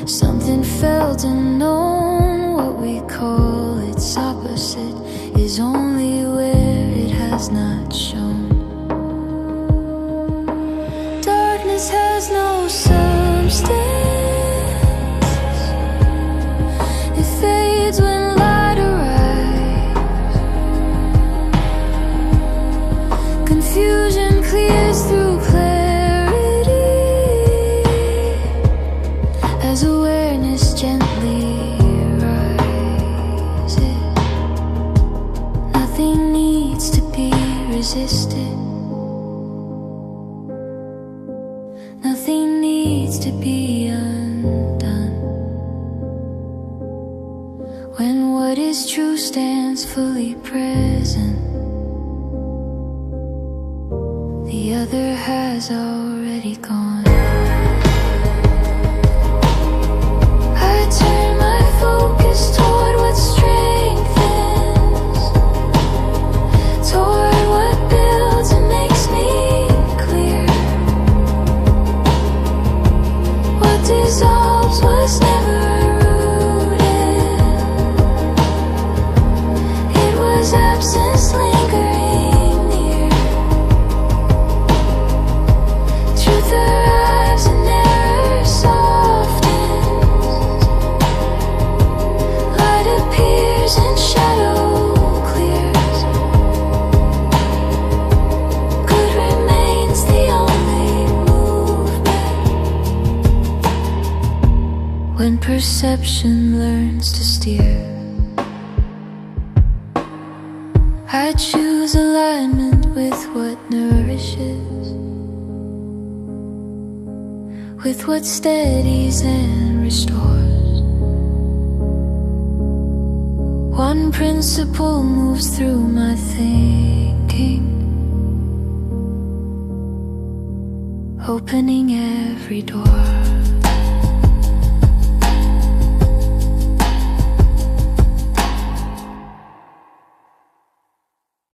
Something felt unknown, what we call its opposite is only where it has not shown. Darkness has no substance, it fades when light arrives. Confusion clears through clarity as awareness gently rises. Nothing needs to be resisted, nothing needs to be undone. When what is true stands fully present, the other has already gone. I turn my focus toward what strengthens, toward what builds and makes me clear. What dissolves was never rooted, it was absence lingering near. Truth arrives and error softens, light appears and shadow clears. Good remains the only movement. When perception learns to steer, I choose alignment with what nourishes, with what steadies and restores. One principle moves through my thinking, opening every door.